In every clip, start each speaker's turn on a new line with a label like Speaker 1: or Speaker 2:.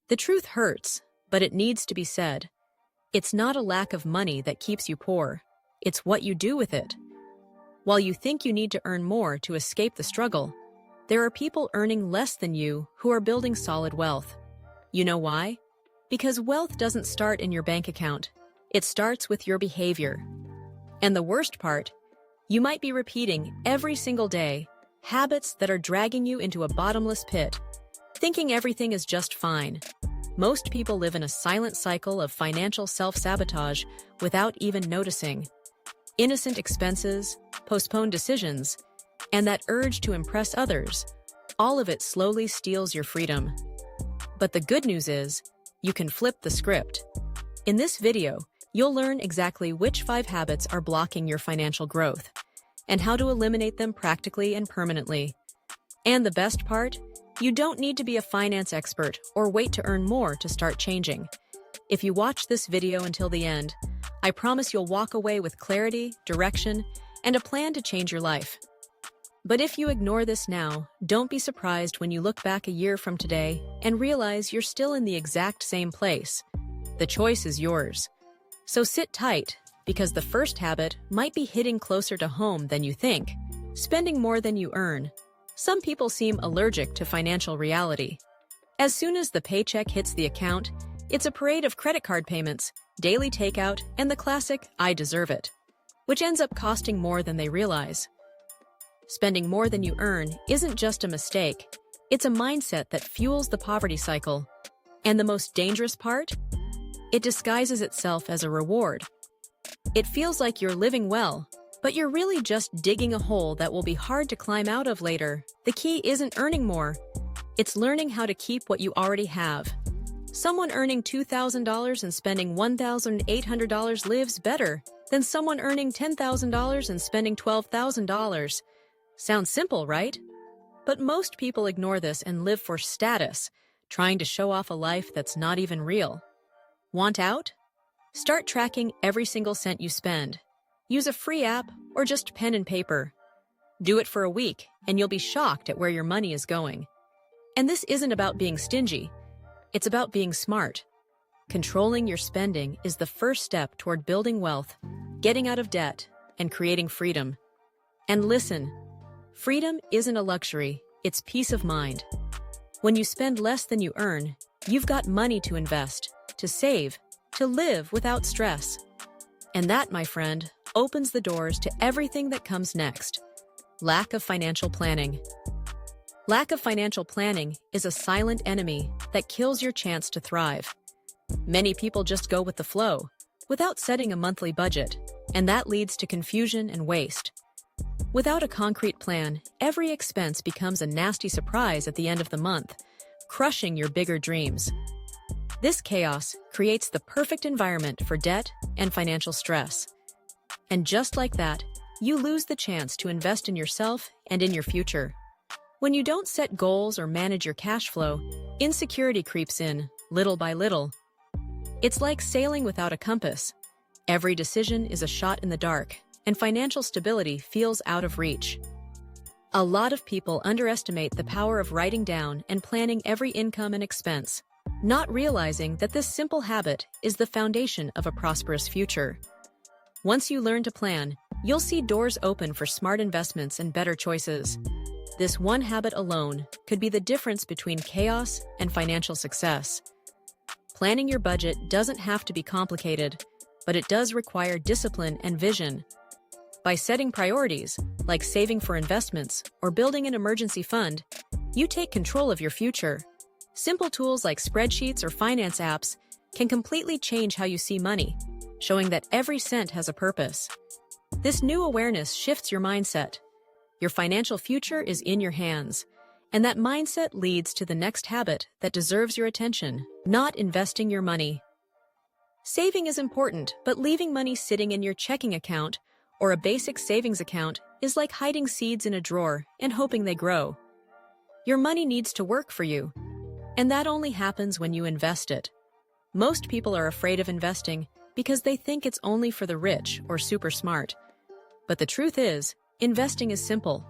Speaker 1: The truth hurts, but it needs to be said. It's not a lack of money that keeps you poor. It's what you do with it. While you think you need to earn more to escape the struggle, there are people earning less than you who are building solid wealth. You know why? Because wealth doesn't start in your bank account. It starts with your behavior. And the worst part, you might be repeating every single day habits that are dragging you into a bottomless pit, thinking everything is just fine. Most people live in a silent cycle of financial self-sabotage without even noticing. Innocent expenses, postponed decisions, and that urge to impress others, all of it slowly steals your freedom. But the good news is, you can flip the script. In this video, you'll learn exactly which 5 habits are blocking your financial growth, and how to eliminate them practically and permanently. And the best part? You don't need to be a finance expert or wait to earn more to start changing. If you watch this video until the end, I promise you'll walk away with clarity, direction, and a plan to change your life. But if you ignore this now, don't be surprised when you look back a year from today and realize you're still in the exact same place. The choice is yours. So sit tight, because the first habit might be hitting closer to home than you think: spending more than you earn. Some people seem allergic to financial reality. As soon as the paycheck hits the account, it's a parade of credit card payments, daily takeout, and the classic "I deserve it," which ends up costing more than they realize. Spending more than you earn isn't just a mistake, it's a mindset that fuels the poverty cycle. And the most dangerous part? It disguises itself as a reward. It feels like you're living well, but you're really just digging a hole that will be hard to climb out of later. The key isn't earning more, it's learning how to keep what you already have. Someone earning $2,000 and spending $1,800 lives better than someone earning $10,000 and spending $12,000. Sounds simple, right? But most people ignore this and live for status, trying to show off a life that's not even real. Want out? Start tracking every single cent you spend. Use a free app or just pen and paper. Do it for a week, and you'll be shocked at where your money is going. And this isn't about being stingy. It's about being smart. Controlling your spending is the first step toward building wealth, getting out of debt, and creating freedom. And listen, freedom isn't a luxury, it's peace of mind. When you spend less than you earn, you've got money to invest, to save, to live without stress. And that, my friend, opens the doors to everything that comes next. Lack of financial planning. Lack of financial planning is a silent enemy that kills your chance to thrive. Many people just go with the flow, without setting a monthly budget, and that leads to confusion and waste. Without a concrete plan, every expense becomes a nasty surprise at the end of the month, crushing your bigger dreams. This chaos creates the perfect environment for debt and financial stress. And just like that, you lose the chance to invest in yourself and in your future. When you don't set goals or manage your cash flow, insecurity creeps in, little by little. It's like sailing without a compass. Every decision is a shot in the dark, and financial stability feels out of reach. A lot of people underestimate the power of writing down and planning every income and expense, not realizing that this simple habit is the foundation of a prosperous future. Once you learn to plan, you'll see doors open for smart investments and better choices. This one habit alone could be the difference between chaos and financial success. Planning your budget doesn't have to be complicated, but it does require discipline and vision. By setting priorities, like saving for investments or building an emergency fund, you take control of your future. Simple tools like spreadsheets or finance apps can completely change how you see money, showing that every cent has a purpose. This new awareness shifts your mindset. Your financial future is in your hands, and that mindset leads to the next habit that deserves your attention: not investing your money. Saving is important, but leaving money sitting in your checking account or a basic savings account is like hiding seeds in a drawer and hoping they grow. Your money needs to work for you, and that only happens when you invest it. Most people are afraid of investing because they think it's only for the rich or super smart. But the truth is, investing is simple.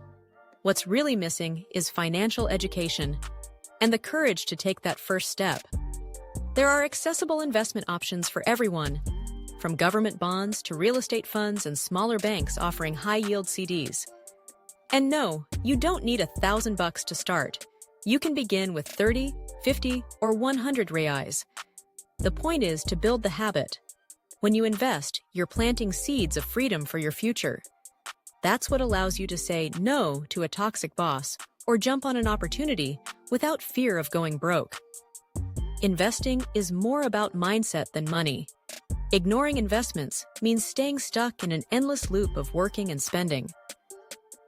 Speaker 1: What's really missing is financial education and the courage to take that first step. There are accessible investment options for everyone, from government bonds to real estate funds and smaller banks offering high-yield CDs. And no, you don't need $1,000 to start. You can begin with 30, 50, or 100 reais. The point is to build the habit. When you invest, you're planting seeds of freedom for your future. That's what allows you to say no to a toxic boss or jump on an opportunity without fear of going broke. Investing is more about mindset than money. Ignoring investments means staying stuck in an endless loop of working and spending.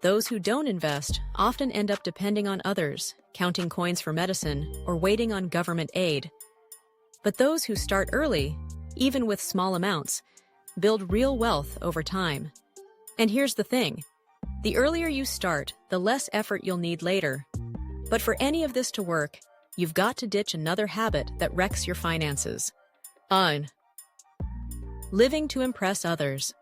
Speaker 1: Those who don't invest often end up depending on others, counting coins for medicine, or waiting on government aid. But those who start early, even with small amounts, build real wealth over time. And here's the thing. The earlier you start, the less effort you'll need later. But for any of this to work, you've got to ditch another habit that wrecks your finances. Living to impress others.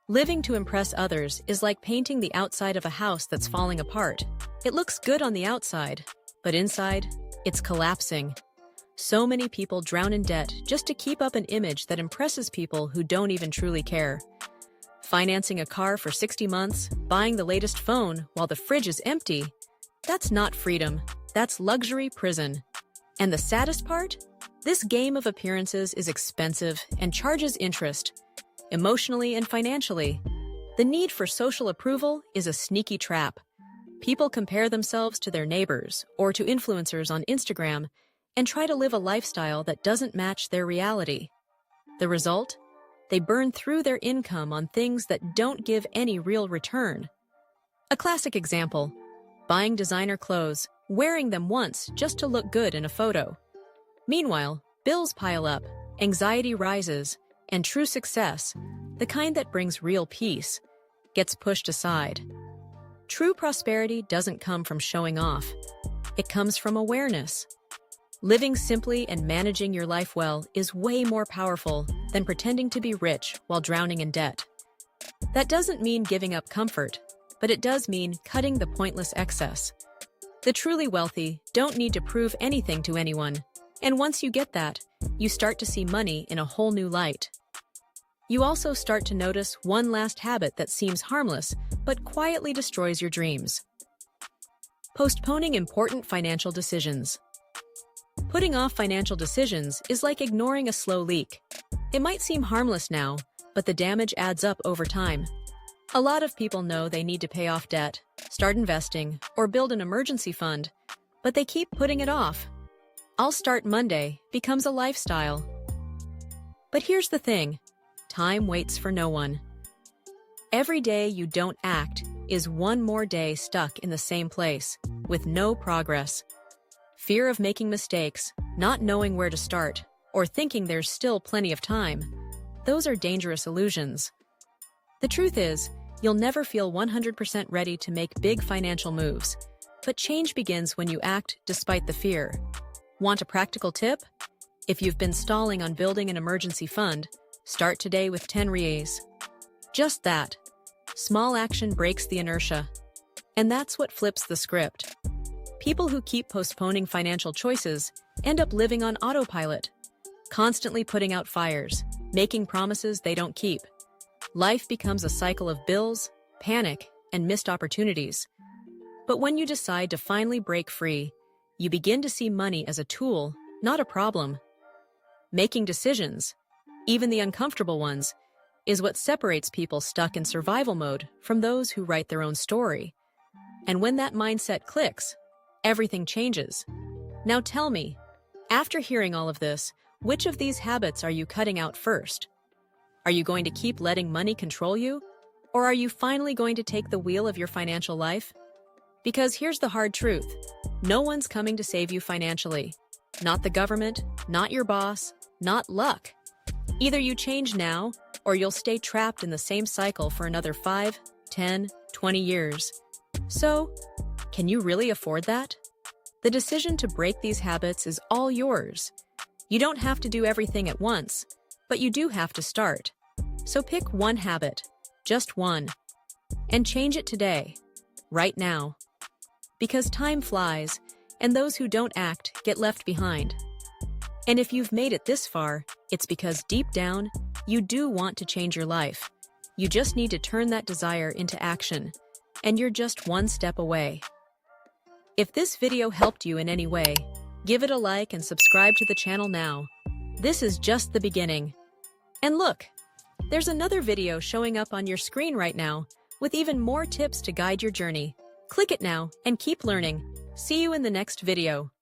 Speaker 1: Living to impress others is like painting the outside of a house that's falling apart. It looks good on the outside, but inside, it's collapsing. So many people drown in debt just to keep up an image that impresses people who don't even truly care. Financing a car for 60 months, buying the latest phone while the fridge is empty, that's not freedom, that's luxury prison. And the saddest part? This game of appearances is expensive and charges interest. Emotionally and financially, the need for social approval is a sneaky trap. People compare themselves to their neighbors or to influencers on Instagram and try to live a lifestyle that doesn't match their reality. The result? They burn through their income on things that don't give any real return. A classic example: buying designer clothes, wearing them once just to look good in a photo. Meanwhile, bills pile up, anxiety rises, and true success, the kind that brings real peace, gets pushed aside. True prosperity doesn't come from showing off. It comes from awareness. Living simply and managing your life well is way more powerful than pretending to be rich while drowning in debt. That doesn't mean giving up comfort, but it does mean cutting the pointless excess. The truly wealthy don't need to prove anything to anyone, and once you get that, you start to see money in a whole new light. You also start to notice one last habit that seems harmless, but quietly destroys your dreams. Postponing important financial decisions. Putting off financial decisions is like ignoring a slow leak. It might seem harmless now, but the damage adds up over time. A lot of people know they need to pay off debt, start investing, or build an emergency fund, but they keep putting it off. "I'll start Monday" becomes a lifestyle. But here's the thing. Time waits for no one. Every day you don't act is one more day stuck in the same place, with no progress. Fear of making mistakes, not knowing where to start, or thinking there's still plenty of time, those are dangerous illusions. The truth is, you'll never feel 100% ready to make big financial moves, but change begins when you act despite the fear. Want a practical tip? If you've been stalling on building an emergency fund, start today with 10 reais. Just that. Small action breaks the inertia. And that's what flips the script. People who keep postponing financial choices end up living on autopilot, constantly putting out fires, making promises they don't keep. Life becomes a cycle of bills, panic, and missed opportunities. But when you decide to finally break free, you begin to see money as a tool, not a problem. Making decisions, even the uncomfortable ones, is what separates people stuck in survival mode from those who write their own story. And when that mindset clicks, everything changes. Now tell me, after hearing all of this, which of these habits are you cutting out first? Are you going to keep letting money control you? Or are you finally going to take the wheel of your financial life? Because here's the hard truth. No one's coming to save you financially. Not the government, not your boss, not luck. Either you change now, or you'll stay trapped in the same cycle for another 5, 10, 20 years. So, can you really afford that? The decision to break these habits is all yours. You don't have to do everything at once, but you do have to start. So pick one habit, just one, and change it today, right now. Because time flies, and those who don't act get left behind. And if you've made it this far, it's because deep down, you do want to change your life. You just need to turn that desire into action. And you're just one step away. If this video helped you in any way, give it a like and subscribe to the channel now. This is just the beginning. And look, there's another video showing up on your screen right now with even more tips to guide your journey. Click it now and keep learning. See you in the next video.